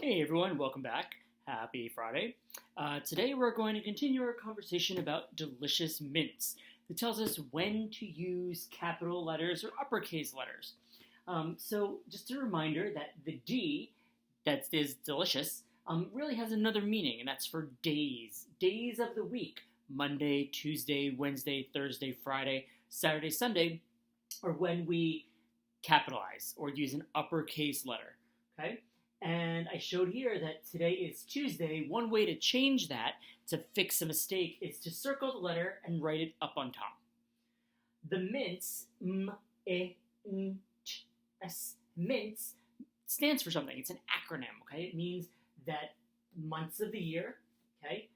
Hey everyone, welcome back. Happy Friday. Today we're going to continue our conversation about delicious mints. It tells us when to use capital letters or uppercase letters. So just a reminder that the D, that is delicious, really has another meaning, and that's for days. Days of the week. Monday, Tuesday, Wednesday, Thursday, Friday, Saturday, Sunday, or when we capitalize or use an uppercase letter. Okay? And I showed here that today is Tuesday. One way to change that, to fix a mistake, is to circle the letter and write it up on top. The mints, M-A-N-T-S, mints, stands for something. It's an acronym, okay? It means that months of the year, okay?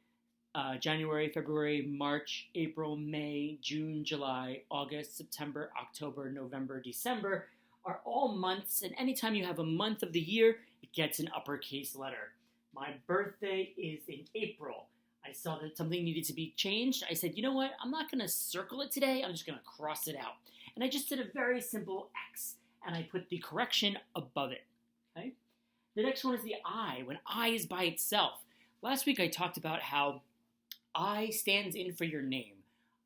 January, February, March, April, May, June, July, August, September, October, November, December are all months, and anytime you have a month of the year, it gets an uppercase letter. My birthday is in April. I saw that something needed to be changed. I said, you know what? I'm not going to circle it today. I'm just going to cross it out. And I just did a very simple X, and I put the correction above it. Okay. The next one is the I, when I is by itself. Last week I talked about how I stands in for your name.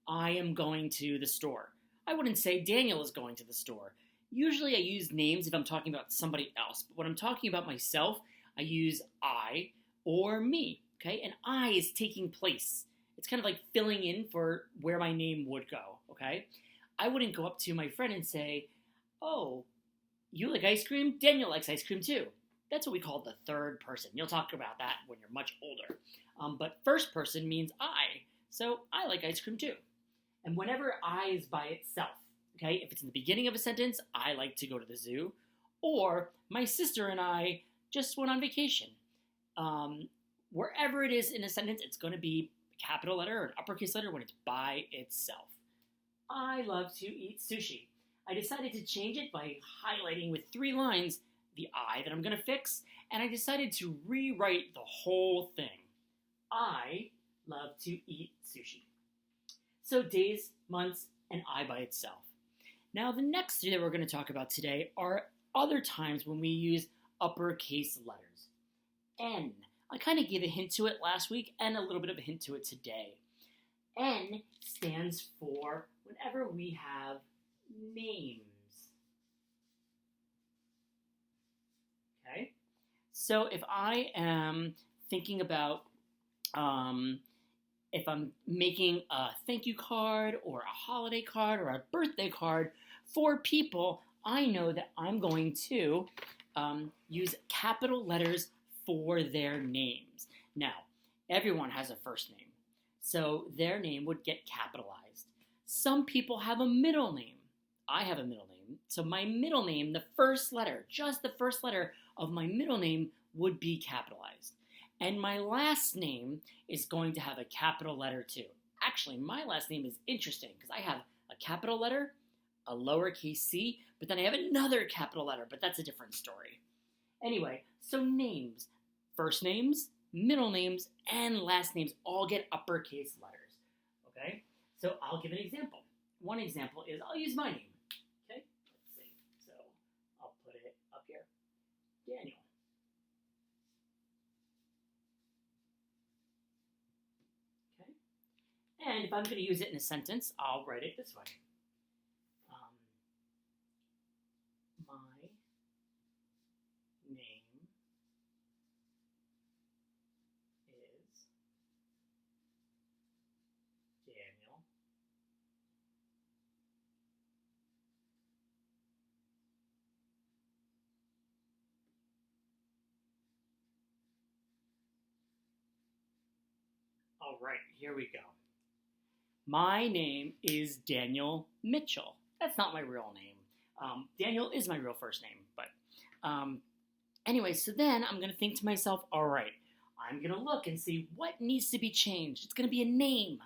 I am going to the store. I wouldn't say Daniel is going to the store. Usually I use names if I'm talking about somebody else, but when I'm talking about myself, I use I or me, okay? And I is taking place. It's kind of like filling in for where my name would go, okay? I wouldn't go up to my friend and say, oh, you like ice cream? Daniel likes ice cream too. That's what we call the third person. You'll talk about that when you're much older. But first person means I, so I like ice cream too. And whenever I is by itself, okay, if it's in the beginning of a sentence, I like to go to the zoo, or my sister and I just went on vacation. Wherever it is in a sentence, it's going to be a capital letter or an uppercase letter when it's by itself. I love to eat sushi. I decided to change it by highlighting with 3 lines the I that I'm going to fix, and I decided to rewrite the whole thing. I love to eat sushi. So days, months, and I by itself. Now, the next 3 that we're going to talk about today are other times when we use uppercase letters. N. I kind of gave a hint to it last week and a little bit of a hint to it today. N stands for whenever we have names. Okay? So if I am thinking about if I'm making a thank you card or a holiday card or a birthday card for people, I know that I'm going to use capital letters for their names. Now, everyone has a first name, so their name would get capitalized. Some people have a middle name. I have a middle name, so my middle name, the first letter, just the first letter of my middle name would be capitalized. And my last name is going to have a capital letter too. Actually, my last name is interesting because I have a capital letter, a lowercase c, but then I have another capital letter, but that's a different story. Anyway, so names, first names, middle names, and last names all get uppercase letters. Okay? So I'll give an example. One example is I'll use my name. Okay? Let's see. So I'll put it up here. Daniel. And if I'm going to use it in a sentence, I'll write it this way. My name is Daniel. All right, here we go. My name is Daniel Mitchell. That's not my real name. Daniel is my real first name, but anyway, so then I'm going to think to myself, all right, I'm going to look and see what needs to be changed. It's going to be a name.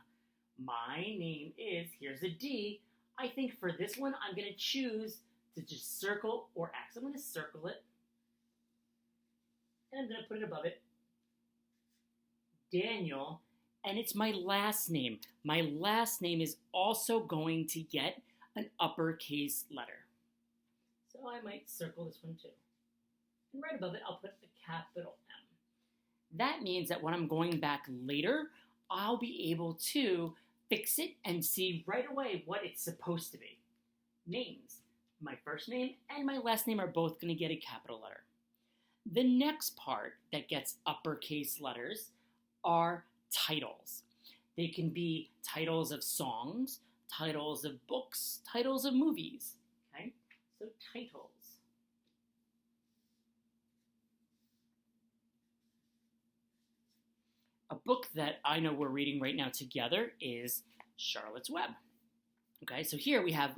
My name is, here's a D. I think for this one, I'm going to choose to just circle or X. I'm going to circle it, and I'm going to put it above it. Daniel. And it's my last name. My last name is also going to get an uppercase letter. So I might circle this one too. And right above it, I'll put the capital M. That means that when I'm going back later, I'll be able to fix it and see right away what it's supposed to be. Names. My first name and my last name are both going to get a capital letter. The next part that gets uppercase letters are titles. They can be titles of songs, titles of books, titles of movies. Okay? So titles. A book that I know we're reading right now together is Charlotte's Web. Okay, so here we have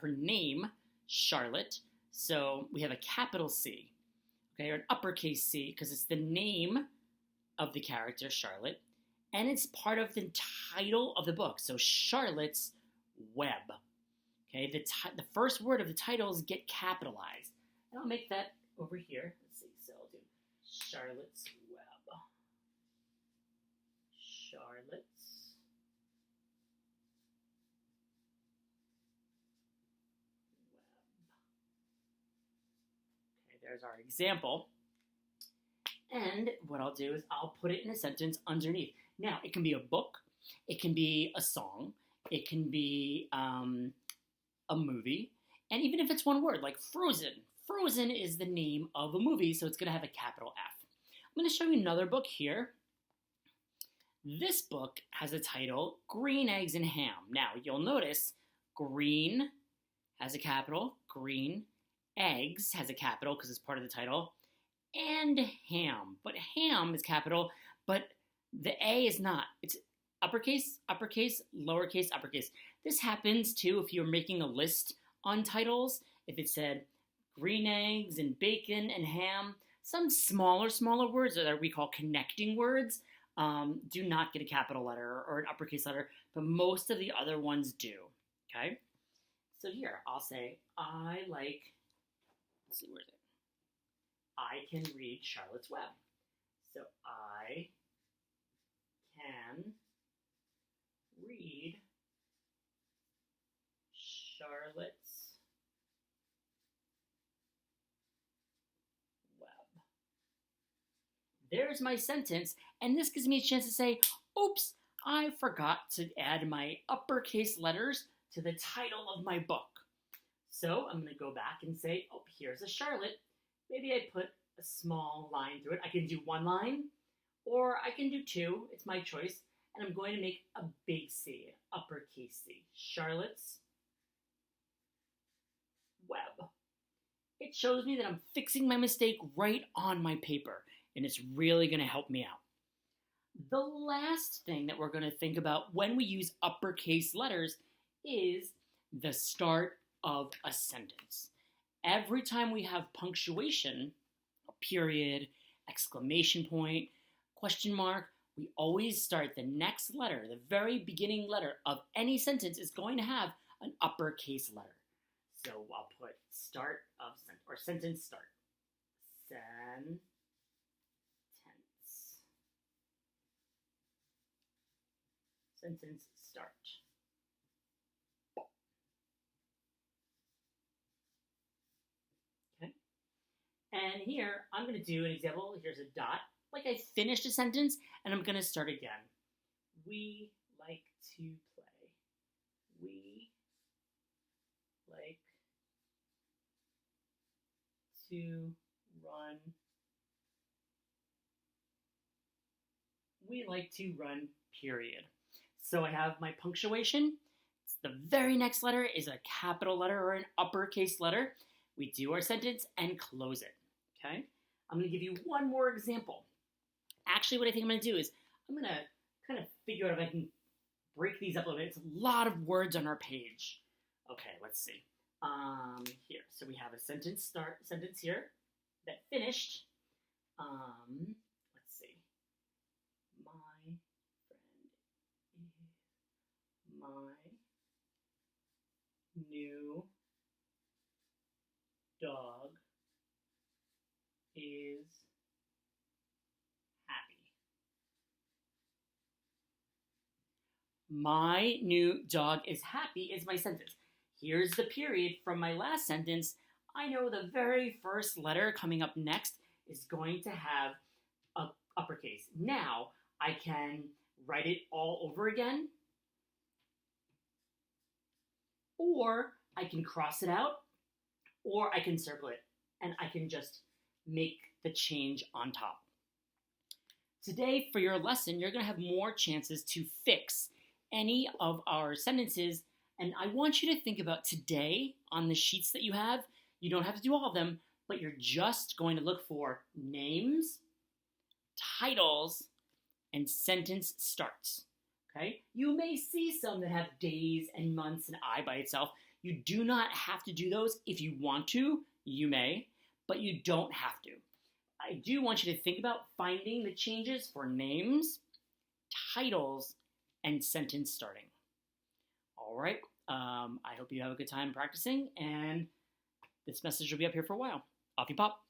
her name, Charlotte. So we have a capital C, okay, or an uppercase C, because it's the name of the character, Charlotte, and it's part of the title of the book. So Charlotte's Web. Okay, the first word of the titles get capitalized. And I'll make that over here. Let's see, so I'll do Charlotte's Web. Charlotte's Web. Okay, there's our example. And what I'll do is I'll put it in a sentence underneath. Now, it can be a book, it can be a song, it can be a movie, and even if it's one word, like Frozen. Frozen is the name of a movie, so it's going to have a capital F. I'm going to show you another book here. This book has a title, Green Eggs and Ham. Now, you'll notice green has a capital, green, eggs has a capital because it's part of the title, and ham. But ham is capital, but the A is not. It's uppercase, uppercase, lowercase, uppercase. This happens too if you're making a list on titles. If it said green eggs and bacon and ham, some smaller words that we call connecting words do not get a capital letter or an uppercase letter, but most of the other ones do, okay? So here, I'll say, I like, let's see, where is it? I can read Charlotte's Web. So I can read Charlotte's Web. There's my sentence, and this gives me a chance to say, oops, I forgot to add my uppercase letters to the title of my book. So I'm going to go back and say, oh, here's a Charlotte. Maybe I put a small line through it. I can do one line, or I can do two. It's my choice. And I'm going to make a big C, an uppercase C. Charlotte's Web. It shows me that I'm fixing my mistake right on my paper, and it's really going to help me out. The last thing that we're going to think about when we use uppercase letters is the start of a sentence. Every time we have punctuation, a period, exclamation point, question mark, we always start the next letter, the very beginning letter of any sentence is going to have an uppercase letter. So I'll put start of or sentence start. Sentence. Sentence start. Okay. And here, I'm going to do an example. Here's a dot. Like I finished a sentence, and I'm going to start again. We like to play. We like to run. We like to run, period. So I have my punctuation. The very next letter is a capital letter or an uppercase letter. We do our sentence and close it, okay? I'm going to give you one more example. Actually, what I think I'm going to do is I'm going to kind of figure out if I can break these up a little bit. It's a lot of words on our page. Okay, let's see. Here, so we have a sentence here that finished. Let's see. My friend is my new dog is happy. My new dog is happy is my sentence. Here's the period from my last sentence. I know the very first letter coming up next is going to have uppercase. Now I can write it all over again, or I can cross it out, or I can circle it, and I can just make the change on top. Today, for your lesson, you're going to have more chances to fix any of our sentences, and I want you to think about today on the sheets that you have. You don't have to do all of them, but you're just going to look for names, titles, and sentence starts. Okay? You may see some that have days and months and I by itself. You do not have to do those. If you want to, you may, but you don't have to. I do want you to think about finding the changes for names, titles, and sentence starting. All right. I hope you have a good time practicing, and this message will be up here for a while. Off you pop.